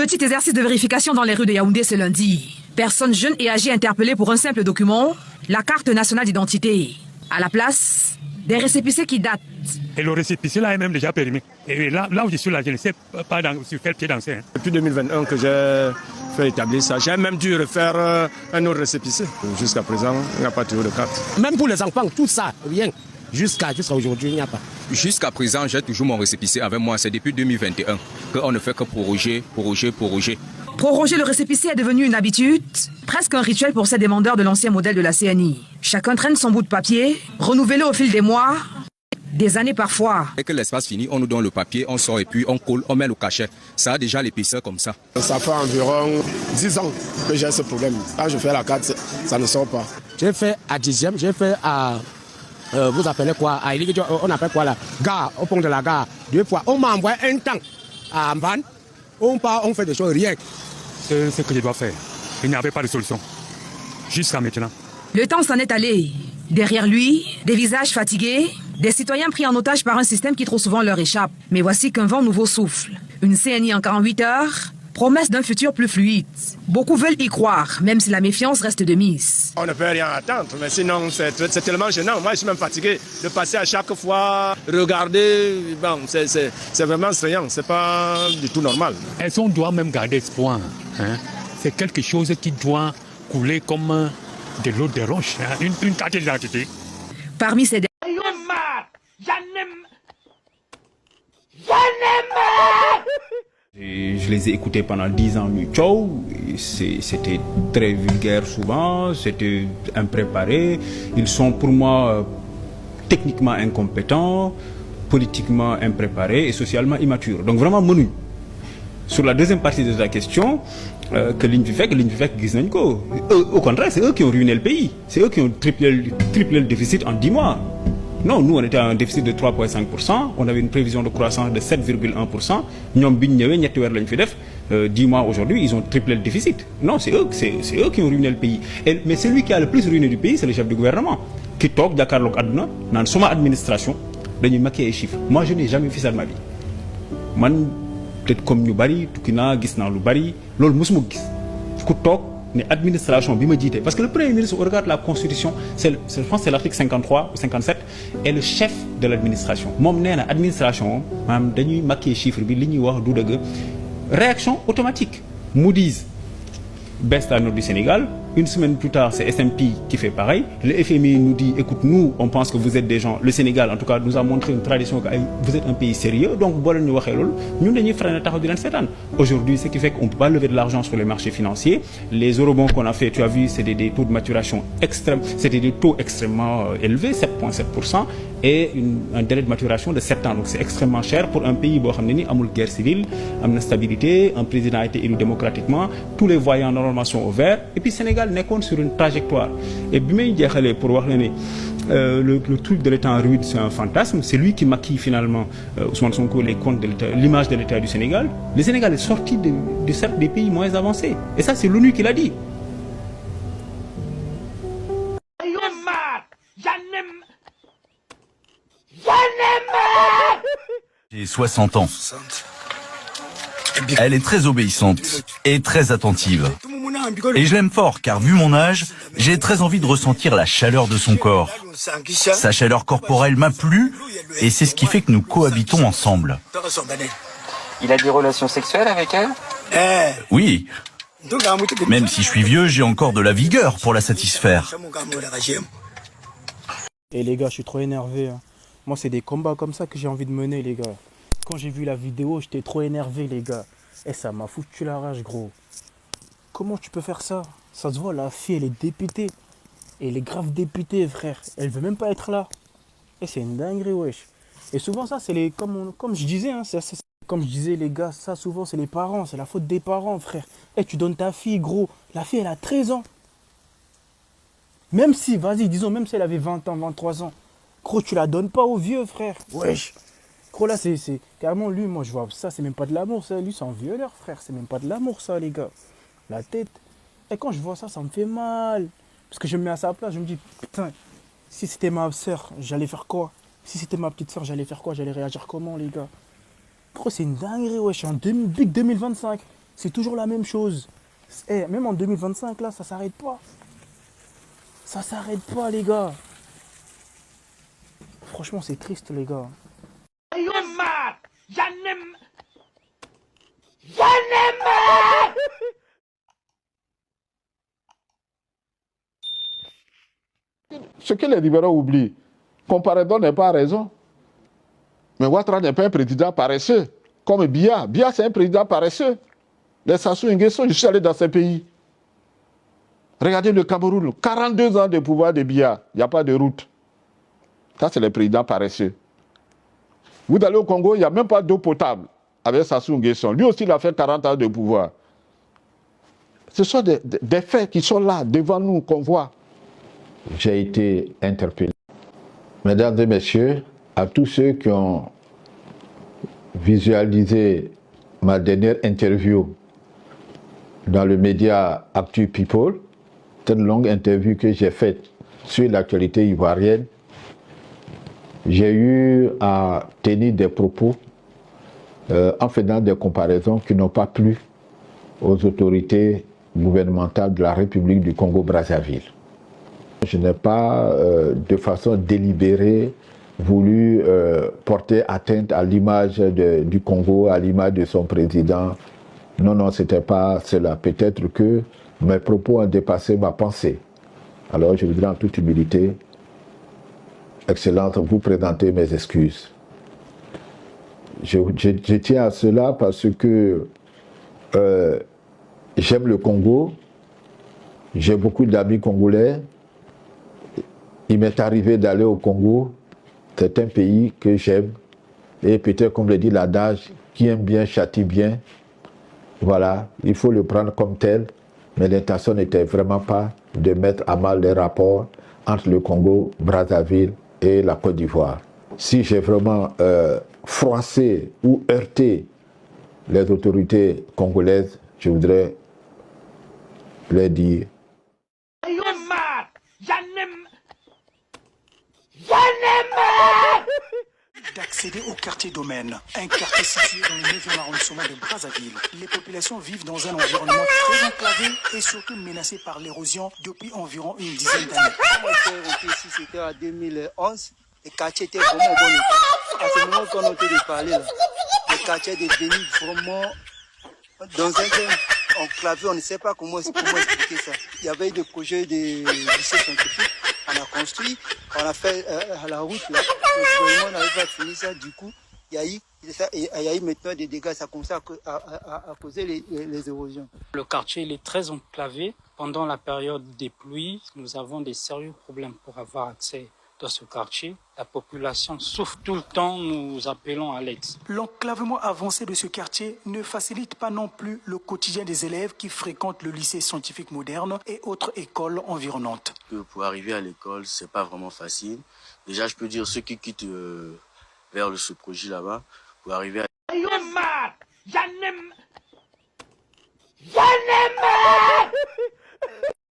Petit exercice de vérification dans les rues de Yaoundé ce lundi. Personnes jeunes et âgées interpellées pour un simple document, la carte nationale d'identité. À la place, des récépissés qui datent. Et le récépissé là est même déjà périmé. Et là où je suis là, je ne sais pas sur quel pied danser. Depuis 2021 que j'ai fait établir ça, j'ai même dû refaire un autre récépissé. Jusqu'à présent, il n'y a pas toujours de carte. Même pour les enfants, tout ça, rien. Jusqu'à aujourd'hui, il n'y a pas. Jusqu'à présent, j'ai toujours mon récépissé avec moi. C'est depuis 2021 qu'on ne fait que proroger. Proroger le récépissé est devenu une habitude, presque un rituel pour ces demandeurs de l'ancien modèle de la CNI. Chacun traîne son bout de papier, renouvelé au fil des mois, des années parfois. Dès que l'espace finit, on nous donne le papier, on sort et puis on colle, on met le cachet. Ça a déjà l'épaisseur comme ça. Ça fait environ 10 ans que j'ai ce problème. Quand je fais la carte, ça ne sort pas. J'ai fait à 10e, j'ai fait à... vous appelez quoi? On appelle quoi là? Gare, au pont de la gare. 2 fois. On m'a envoyé un temps à Amban. On part, on fait des choses, rien. C'est ce que je dois faire. Il n'y avait pas de solution. Jusqu'à maintenant. Le temps s'en est allé. Derrière lui, des visages fatigués, des citoyens pris en otage par un système qui trop souvent leur échappe. Mais voici qu'un vent nouveau souffle. Une CNI en 48 heures, promesse d'un futur plus fluide. Beaucoup veulent y croire, même si la méfiance reste de mise. On ne peut rien attendre, mais sinon c'est tellement gênant. Moi je suis même fatigué de passer à chaque fois, regarder, bon, c'est vraiment strayant, c'est pas du tout normal. Est-ce qu'on doit même garder espoir, hein? C'est quelque chose qui doit couler comme de l'eau de roche, hein? Une carte d'identité. Parmi ces Je les ai écoutés pendant 10 ans, c'était très vulgaire souvent, c'était impréparé. Ils sont pour moi techniquement incompétents, politiquement impréparés et socialement immatures. Donc vraiment menu. Sur la deuxième partie de la question, que l'INVIFEC, Giznanko, au contraire, c'est eux qui ont ruiné le pays. C'est eux qui ont triplé le déficit en 10 mois. Non, nous on était à un déficit de 3,5%, on avait une prévision de croissance de 7,1%. Nous, 10 mois aujourd'hui, ils ont triplé le déficit. Non, c'est eux qui ont ruiné le pays. Mais celui qui a le plus ruiné du pays, c'est le chef du gouvernement. Qui toque Dakar Lok Aduna, dans son administration, de maquiller les chiffres. Moi, je n'ai jamais fait ça de ma vie. Moi, peut-être comme nous bari, tout qui n'a gis dans le bari, l'ol musmo gis. Ku toque une administration bi me dit parce que le premier ministre regarde la constitution, je pense que c'est l'article 53 ou 57 est le chef de l'administration. Mom néna administration manam dañuy maquiller chiffre bi li ñuy wax du deug. Réaction automatique. Moody's baisse la note du Sénégal. Une semaine plus tard, c'est S&P qui fait pareil. Le FMI nous dit, écoute, nous, on pense que vous êtes des gens, le Sénégal, en tout cas, nous a montré une tradition que vous êtes un pays sérieux. Donc, aujourd'hui, ce qui fait qu'on ne peut pas lever de l'argent sur les marchés financiers. Les eurobonds qu'on a fait, tu as vu, c'est des taux de maturation extrêmes, c'était des taux extrêmement élevés, 7,7%, et un délai de maturation de 7 ans. Donc, c'est extrêmement cher pour un pays où il y a une guerre civile, une stabilité, un président a été élu démocratiquement, tous les voyants normalement sont au vert, et puis Sénégal n'est qu'on sur une trajectoire. Et bien, pour voir le truc de l'État en ruine, c'est un fantasme. C'est lui qui maquille finalement Ousmane Sonko les comptes de l'État, l'image de l'État du Sénégal. Le Sénégal est sorti de cercle des pays moins avancés. Et ça, c'est l'ONU qui l'a dit. J'ai 60 ans. Elle est très obéissante et très attentive. Et je l'aime fort car vu mon âge, j'ai très envie de ressentir la chaleur de son corps. Sa chaleur corporelle m'a plu et c'est ce qui fait que nous cohabitons ensemble. Il a des relations sexuelles avec elle? Oui. Même si je suis vieux, j'ai encore de la vigueur pour la satisfaire. Et les gars, je suis trop énervé. Moi, c'est des combats comme ça que j'ai envie de mener, les gars. Quand j'ai vu la vidéo, j'étais trop énervé, les gars. Et ça m'a foutu la rage, gros. Comment tu peux faire ça? Ça se voit, la fille, elle est députée. Et elle est grave députée, frère. Elle veut même pas être là. Et c'est une dinguerie, wesh. Et souvent, ça, c'est les... Comme je disais, comme je disais, les gars, ça, souvent, c'est les parents. C'est la faute des parents, frère. Et tu donnes ta fille, gros. La fille, elle a 13 ans. Même si, vas-y, disons, même si elle avait 20 ans, 23 ans. Gros, tu la donnes pas au vieux, frère. Wesh. Gros, là, c'est carrément lui, moi, je vois ça, c'est même pas de l'amour, ça. Lui, c'est un violeur, frère. C'est même pas de l'amour, ça, les gars. La tête. Et quand je vois ça, ça me fait mal. Parce que je me mets à sa place, je me dis, putain, si c'était ma soeur, j'allais faire quoi? Si c'était ma petite soeur, j'allais faire quoi? J'allais réagir comment, les gars? Gros, c'est une dinguerie, ouais. Je suis en Big 2025. C'est toujours la même chose. Même en 2025, là, ça s'arrête pas. Ça s'arrête pas, les gars. Franchement, c'est triste, les gars. Ce que les libéraux oublient, comparaison n'est pas raison. Mais Ouattara n'est pas un président paresseux, comme Biya. Biya, c'est un président paresseux. Les Sassou Nguesso, je suis allé dans ces pays. Regardez le Cameroun, 42 ans de pouvoir de Biya, il n'y a pas de route. Ça, c'est les présidents paresseux. Vous allez au Congo, il n'y a même pas d'eau potable avec Sassou Nguesso. Lui aussi, il a fait 40 ans de pouvoir. Ce sont des faits qui sont là, devant nous, qu'on voit. J'ai été interpellé. Mesdames et messieurs, à tous ceux qui ont visualisé ma dernière interview dans le média Actu People, c'est une longue interview que j'ai faite sur l'actualité ivoirienne, j'ai eu à tenir des propos en faisant des comparaisons qui n'ont pas plu aux autorités gouvernementales de la République du Congo-Brazzaville. Je n'ai pas de façon délibérée voulu porter atteinte à l'image du Congo, à l'image de son président. Non, non, ce n'était pas cela. Peut-être que mes propos ont dépassé ma pensée. Alors je voudrais en toute humilité, Excellence, vous présenter mes excuses. Je tiens à cela parce que j'aime le Congo, j'ai beaucoup d'amis congolais. Il m'est arrivé d'aller au Congo, c'est un pays que j'aime. Et peut-être, comme le dit l'adage, qui aime bien châtie bien. Voilà, il faut le prendre comme tel. Mais l'intention n'était vraiment pas de mettre à mal les rapports entre le Congo, Brazzaville et la Côte d'Ivoire. Si j'ai vraiment froissé ou heurté les autorités congolaises, je voudrais leur dire d'accéder au quartier Domaine, un quartier situé dans le 9e arrondissement de Brazzaville. Les populations vivent dans un environnement très enclavé et surtout menacé par l'érosion depuis environ une dizaine d'années. Quand on était ici, c'était en 2011, le quartier était vraiment bon. À ce moment qu'on a entendu parler, là, le quartier est devenu vraiment dans un coin enclavé, on ne sait pas comment expliquer ça. Il y avait des projets de lycée scientifique. On a construit, on a fait la route là, le gouvernement n'avait pas fini ça, du coup, il y a eu maintenant des dégâts, ça commence à causer les érosions. Le quartier il est très enclavé. Pendant la période des pluies, nous avons des sérieux problèmes pour avoir accès dans ce quartier. La population souffre tout le temps, nous appelons à l'aide. L'enclavement avancé de ce quartier ne facilite pas non plus le quotidien des élèves qui fréquentent le lycée scientifique moderne et autres écoles environnantes. Pour arriver à l'école, c'est pas vraiment facile. Déjà, je peux dire ceux qui quittent vers ce projet là-bas, pour arriver à... J'en ai marre!